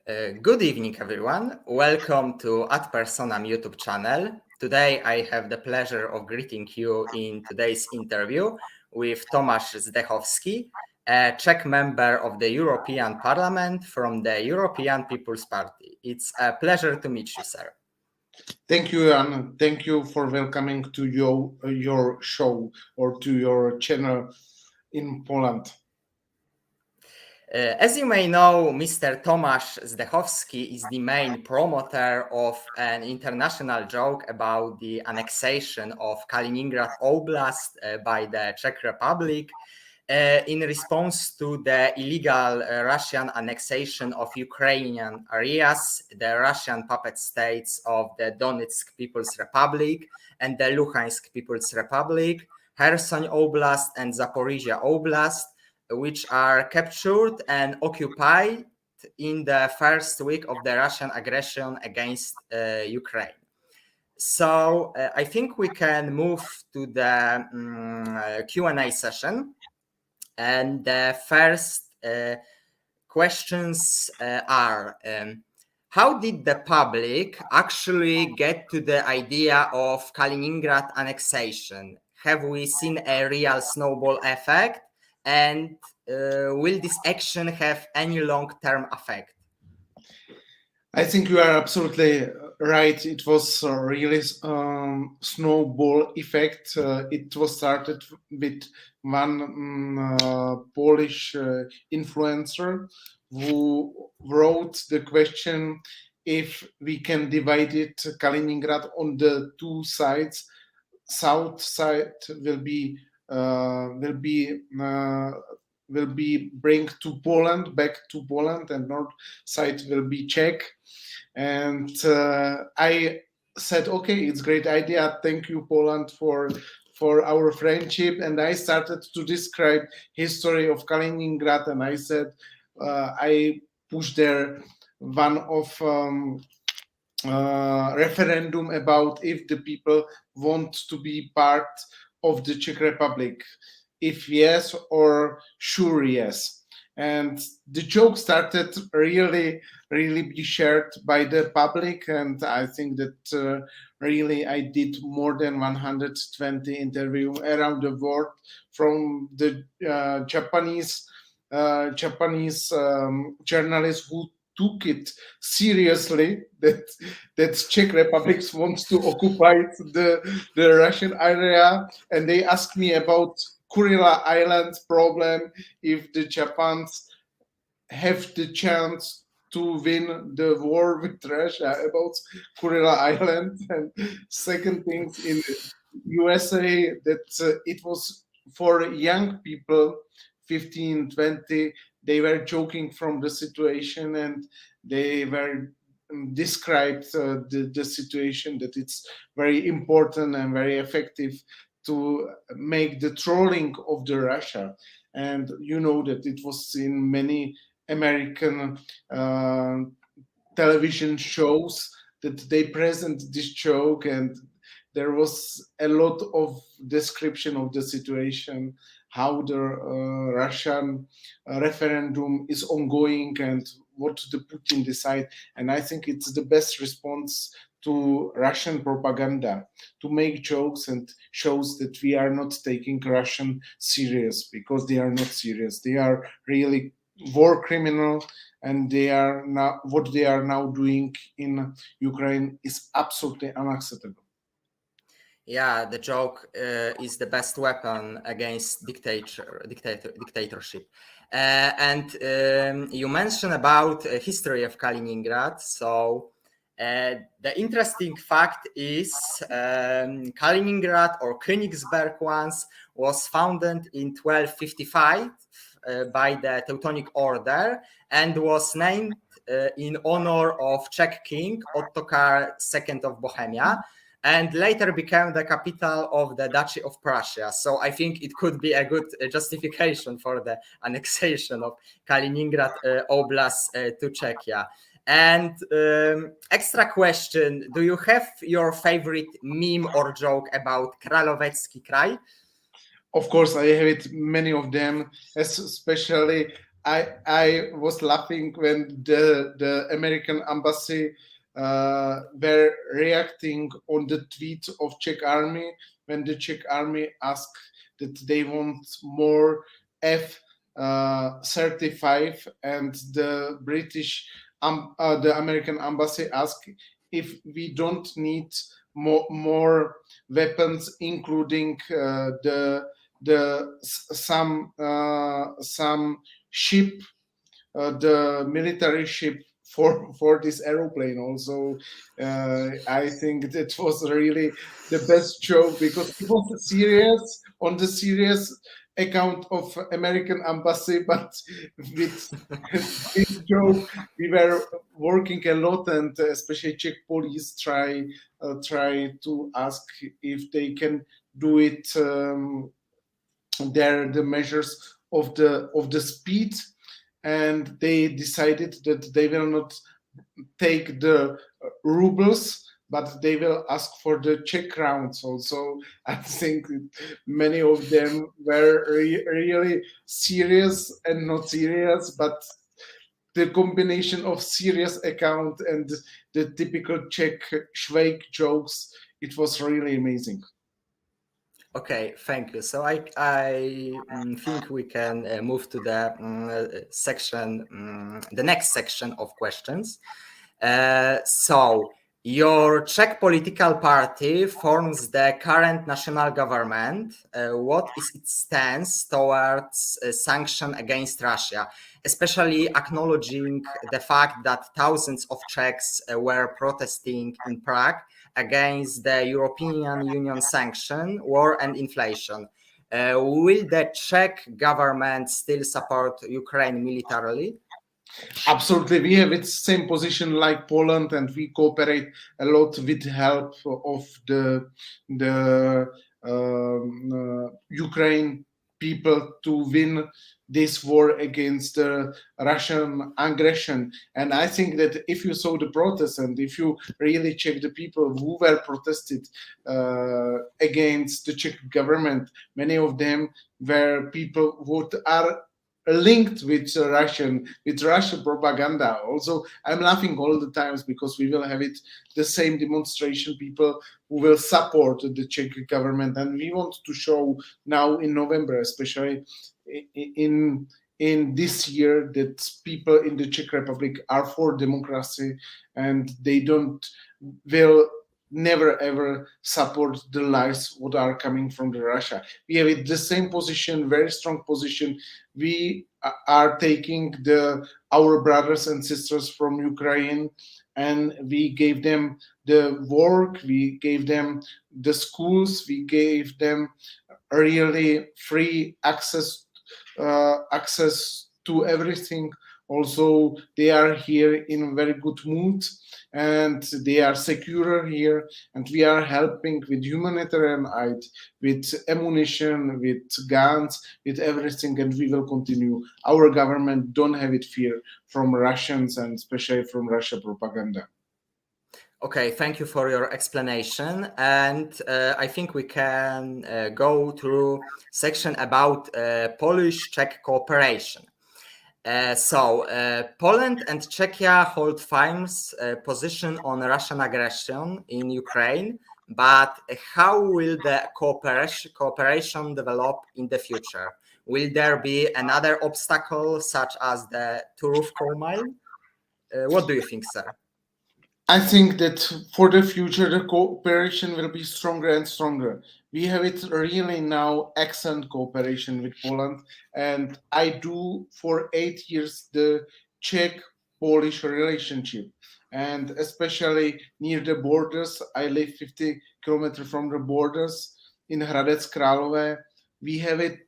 Good evening, everyone. Welcome to Ad Personam YouTube channel. Today, I have the pleasure of greeting you in today's interview with Tomáš Zdechovský, a Czech member of the European Parliament from the European People's Party. It's a pleasure to meet you, sir. Thank you, Jan. Thank you for welcoming to your show or to your channel in Poland. As you may know, Mr. Tomáš Zdechovský is the main promoter of an international joke about the annexation of Kaliningrad Oblast by the Czech Republic in response to the illegal Russian annexation of Ukrainian areas, the Russian puppet states of the Donetsk People's Republic and the Luhansk People's Republic, Kherson Oblast and Zaporizhia Oblast, which are captured and occupied in the first week of the Russian aggression against Ukraine. So I think we can move to the Q&A session. And the first questions are, how did the public actually get to the idea of Kaliningrad annexation? Have we seen a real snowball effect? And will this action have any long-term effect? I think you are absolutely right. It was a really snowball effect. It was started with one Polish influencer who wrote the question if we can divide it Kaliningrad on the two sides. South side will be bring to Poland, back to Poland, and north side will be Czech. And I said, okay, it's a great idea. Thank you, Poland, for our friendship. And I started to describe history of Kaliningrad. And I said, I pushed there one of referendum about if the people want to be part of the Czech Republic. If yes or sure yes. And the joke started really be shared by the public. And I think that really I did more than 120 interviews around the world from the Japanese journalists who took it seriously that Czech Republic wants to occupy the Russian area. And they asked me about Kurila Islands problem, if the Japans have the chance to win the war with Russia about Kurila Island. And second thing in USA that it was for young people, 15, 20, they were joking from the situation and they were described the situation that it's very important and very effective to make the trolling of the Russia. And you know that it was in many American television shows that they present this joke, and there was a lot of description of the situation, how the Russian referendum is ongoing and what the Putin decide. And I think it's the best response to Russian propaganda, to make jokes and shows that we are not taking Russian serious, because they are not serious. They are really war criminal, and they are now what they are now doing in Ukraine is absolutely unacceptable. Yeah, the joke is the best weapon against dictatorship. And you mentioned about history of Kaliningrad. So the interesting fact is Kaliningrad, or Königsberg once, was founded in 1255 by the Teutonic Order and was named in honor of Czech king Ottokar II of Bohemia, and later became the capital of the Duchy of Prussia. So I think it could be a good justification for the annexation of Kaliningrad Oblast to Czechia. And extra question, do you have your favorite meme or joke about Królewiecki kraj? Of course, I have it, many of them, especially I was laughing when the American embassy were reacting on the tweet of Czech army when the Czech army asked that they want more F-35, and the the American embassy asked if we don't need more weapons, including some ship, the military ship for this aeroplane. Also, I think that was really the best joke, because it was serious on the serious account of American embassy, but with this joke we were working a lot, and especially Czech police try to ask if they can do it. The measures of the speed, and they decided that they will not take the rubles, but they will ask for the Czech crowns. Also, I think many of them were really serious and not serious, but the combination of serious account and the typical Czech Schweik jokes, it was really amazing. Okay, thank you. So I think we can move to the the next section of questions. So your Czech political party forms the current national government. What is its stance towards sanction against Russia, especially acknowledging the fact that thousands of Czechs were protesting in Prague against the European Union sanction, war and inflation? Will the Czech government still support Ukraine militarily? Absolutely, we have its same position like Poland, and we cooperate a lot with help of the Ukraine people to win this war against the Russian aggression. And I think that if you saw the protests, and if you really check the people who were protested against the Czech government, many of them were people who are linked with Russian propaganda. Also, I'm laughing all the times because we will have it the same demonstration, people who will support the Czech government, and we want to show now in November, especially in this year, that people in the Czech Republic are for democracy, and they will never ever support the lies what are coming from the Russia. We have it the same position, very strong position. We are taking our brothers and sisters from Ukraine, and we gave them the work, we gave them the schools, we gave them really free access to everything. Also, they are here in very good mood, and they are secure here, and we are helping with humanitarian aid, with ammunition, with guns, with everything, and we will continue. Our government don't have it fear from Russians, and especially from Russia propaganda. Okay, thank you for your explanation. And I think we can go through section about Polish-Czech cooperation. Poland and Czechia hold firm position on Russian aggression in Ukraine, but how will the cooperation develop in the future? Will there be another obstacle such as the Turów coal mine? What do you think, sir? I think that for the future, the cooperation will be stronger and stronger. We have it really now excellent cooperation with Poland, and I do for 8 years the Czech-Polish relationship, and especially near the borders. I live 50 kilometers from the borders in Hradec Králové. We have it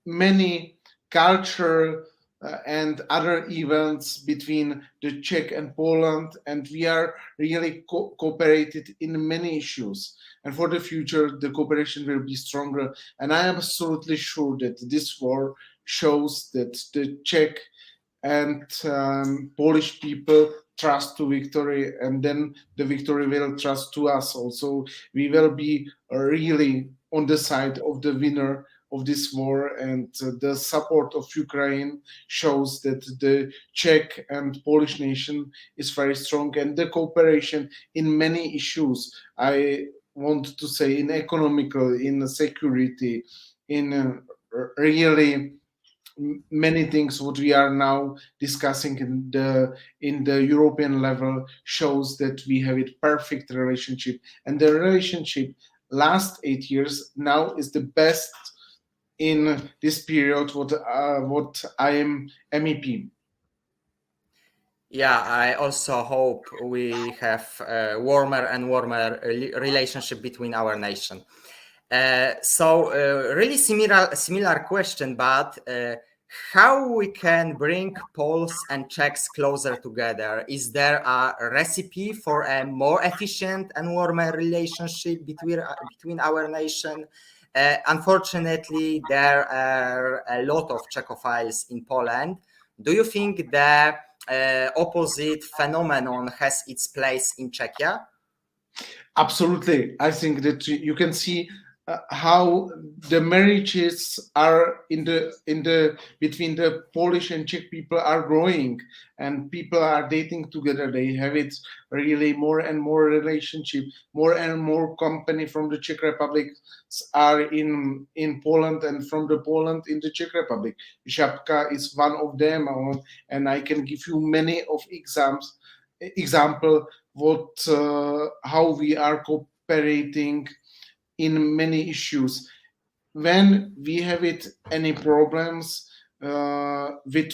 many cultural and other events between the Czech and Poland, and we are really cooperated in many issues. And for the future, the cooperation will be stronger. And I am absolutely sure that this war shows that the Czech and Polish people trust to victory, and then the victory will trust to us. Also, we will be really on the side of the winner of this war, and the support of Ukraine shows that the Czech and Polish nation is very strong, and the cooperation in many issues, I want to say, in economical, in security, in really many things what we are now discussing in the European level shows that we have a perfect relationship, and the relationship last 8 years now is the best in this period what I am MEP. Yeah, I also hope we have a warmer and warmer relationship between our nation. Really similar question, but how we can bring Poles and Czechs closer together? Is there a recipe for a more efficient and warmer relationship between our nation? Unfortunately, there are a lot of Czechophiles in Poland. Do you think the opposite phenomenon has its place in Czechia? Absolutely. I think that you can see how the marriages are in the between the Polish and Czech people are growing, and people are dating together. They have it really more and more relationship, more and more company from the Czech Republic are in Poland, and from the Poland in the Czech Republic. Żabka is one of them, and I can give you many of example what how we are cooperating in many issues. When we have it any problems with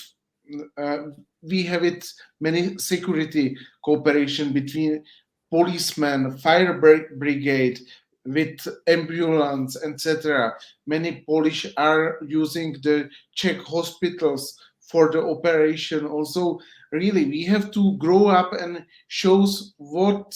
we have it many security cooperation between policemen, fire brigade, with ambulance, etc. Many Polish are using the Czech hospitals for the operation. Also, really, we have to grow up and shows what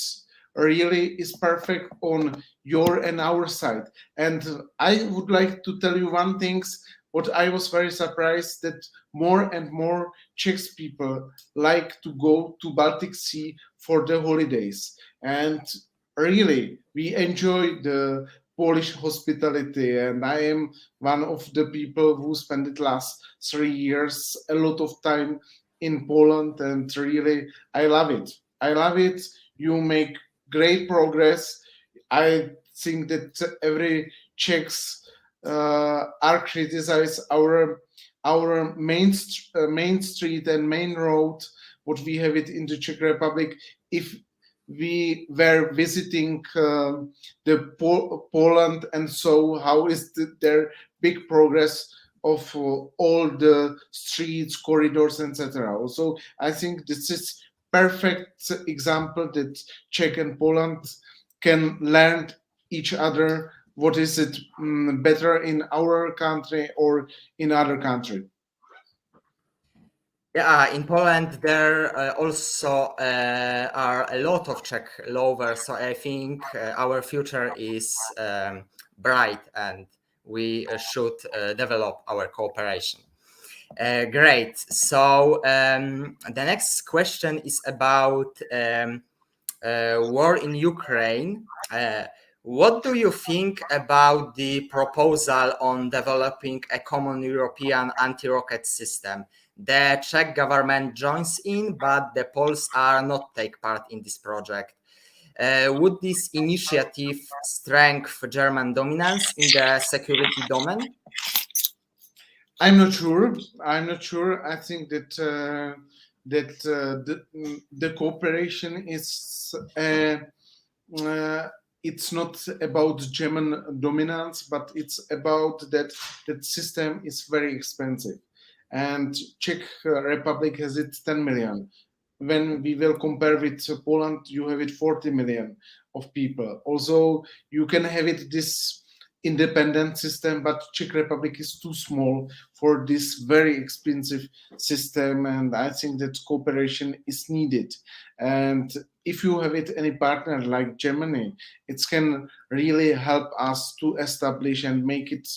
really is perfect on your and our side. And I would like to tell you one thing, what I was very surprised that more and more Czech people like to go to Baltic Sea for the holidays. And really, we enjoy the Polish hospitality, and I am one of the people who spent the last 3 years a lot of time in Poland, and really, I love it. I love it. You make great progress. I think that every Czechs are criticize our main street and main road, what we have it in the Czech Republic. If we were visiting the Poland, and so how is their big progress of all the streets, corridors, etc. Also, I think this is perfect example that Czech and Poland can learn each other. What is it better in our country or in other country? Yeah, in Poland there also are a lot of Czech lovers, so I think our future is bright, and we should develop our cooperation. Great. So the next question is about war in Ukraine. What do you think about the proposal on developing a common European anti-rocket system? The Czech government joins in, but the Poles are not take part in this project. Would this initiative strengthen German dominance in the security domain? I'm not sure. I think that the cooperation is it's not about German dominance, but it's about that system is very expensive, and Czech Republic has it 10 million. When we will compare with Poland, you have it 40 million of people. Also, you can have it this independent system, but Czech Republic is too small for this very expensive system, and I think that cooperation is needed. And if you have it any partner like Germany, it can really help us to establish and make it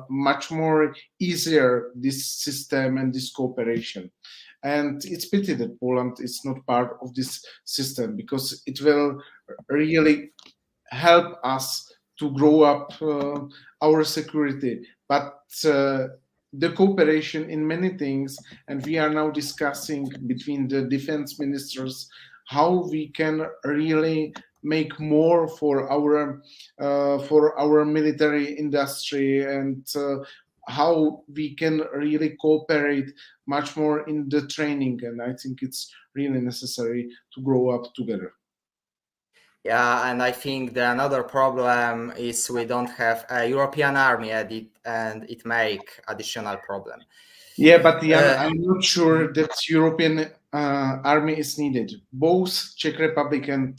much more easier, this system and this cooperation. And it's pity that Poland is not part of this system, because it will really help us to grow up our security, but the cooperation in many things, and we are now discussing between the defense ministers how we can really make more for our military industry, and how we can really cooperate much more in the training. And I think it's really necessary to grow up together. Yeah, and I think the another problem is we don't have a European army at it, and it make additional problem. Yeah, but Jan, I'm not sure that European army is needed. Both Czech Republic and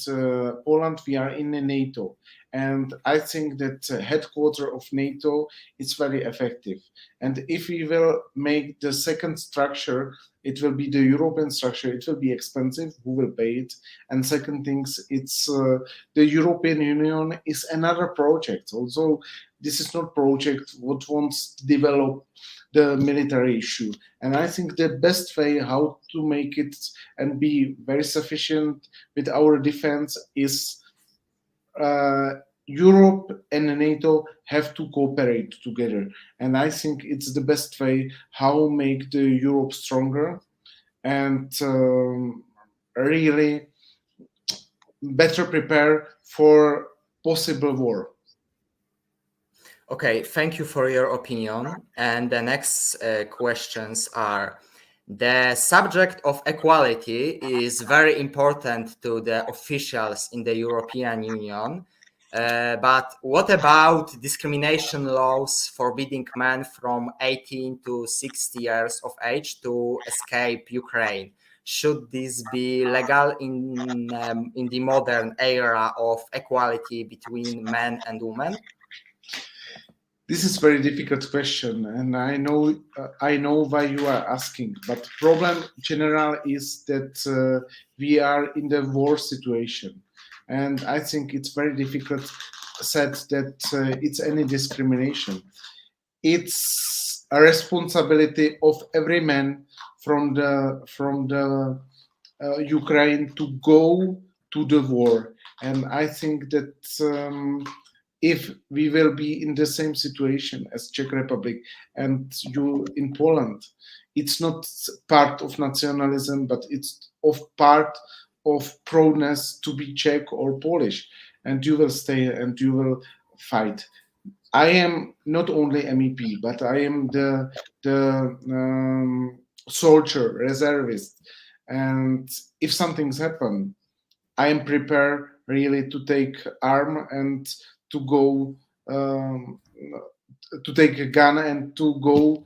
Poland, we are in the NATO, and I think that headquarter of NATO is very effective. And if we will make the second structure, it will be the European structure. It will be expensive. Who will pay it? And second things, it's the European Union is another project. Also, this is not project what wants to develop the military issue. And I think the best way how to make it and be very sufficient with our defense is Europe and NATO have to cooperate together. And I think it's the best way how make the Europe stronger and really better prepare for possible war. Okay, thank you for your opinion. And the next questions are: the subject of equality is very important to the officials in the European Union. But what about discrimination laws forbidding men from 18 to 60 years of age to escape Ukraine? Should this be legal in the modern era of equality between men and women? This is very difficult question, and I know why you are asking. But problem general is that we are in the war situation, and I think it's very difficult said that it's any discrimination. It's a responsibility of every man from the Ukraine to go to the war, and I think that. If we will be in the same situation as Czech Republic and you in Poland, it's not part of nationalism, but it's part of proneness to be Czech or Polish, and you will stay and you will fight. I am not only MEP, but I am the soldier, reservist, and if something's happened, I am prepared really to take arm and to go to take a gun and to go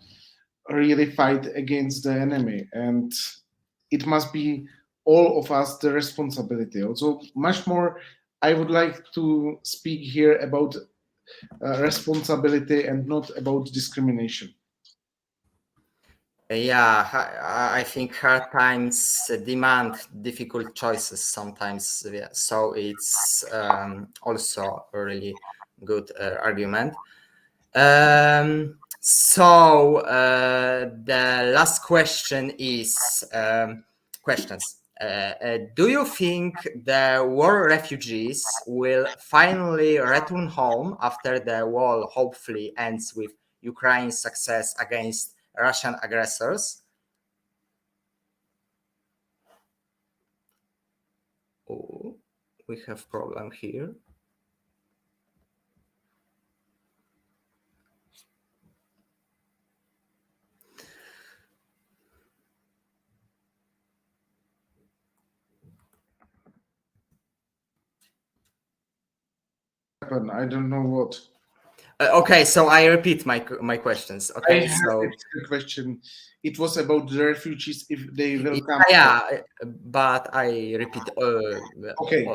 really fight against the enemy. And it must be all of us the responsibility. Also, much more, I would like to speak here about responsibility and not about discrimination. Yeah, I think hard times demand difficult choices sometimes. Yeah. So it's also a really good argument. So the last question is questions. Do you think the war refugees will finally return home after the war hopefully ends with Ukraine's success against Russian aggressors? Oh, we have problem here. I don't know what. Okay, so I repeat my questions. Okay, I so the question. It was about the refugees if they will come. Yeah, but I repeat. Okay,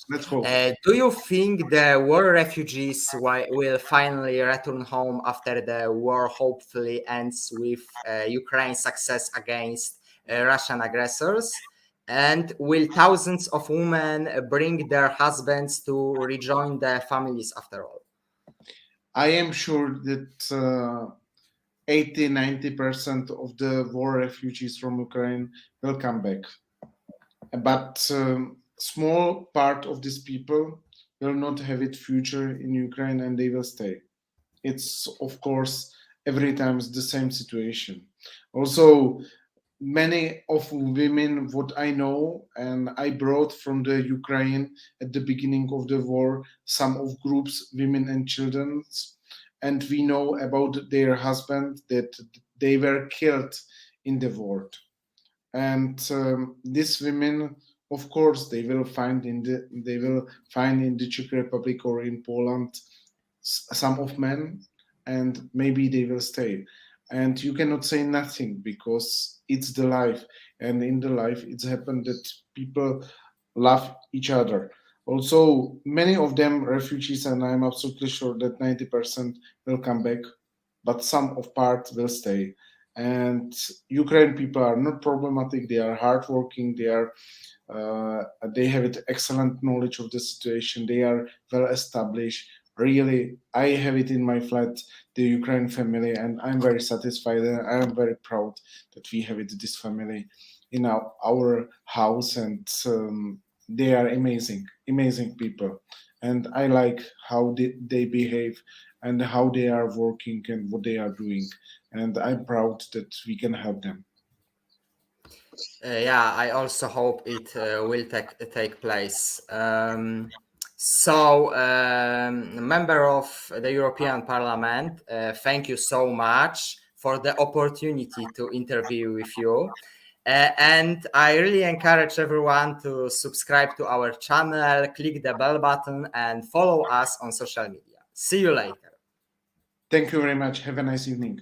let's go. Do you think the war refugees will finally return home after the war hopefully ends with Ukraine's success against Russian aggressors? And will thousands of women bring their husbands to rejoin their families after all? I am sure that 80-90% of the war refugees from Ukraine will come back. But small part of these people will not have it future in Ukraine and they will stay. It's of course every time the same situation. Also, many of women what I know and I brought from the Ukraine at the beginning of the war, some of groups, women and children, and we know about their husband that they were killed in the war. And these women, of course, they will find in the Czech Republic or in Poland some of men, and maybe they will stay. And you cannot say nothing because it's the life, and in the life it's happened that people love each other. Also, many of them refugees, and I'm absolutely sure that 90% will come back, but some of part will stay. And Ukraine people are not problematic; they are hardworking. They have it excellent knowledge of the situation. They are well established. Really, I have it in my flat, the Ukraine family, and I'm very satisfied and I am very proud that we have it this family in our house, and they are amazing people, and I like how they behave and how they are working and what they are doing, and I'm proud that we can help them. Yeah, I also hope it will take place. Member of the European Parliament, thank you so much for the opportunity to interview with you. And I really encourage everyone to subscribe to our channel, click the bell button, and follow us on social media. See you later. Thank you very much. Have a nice evening.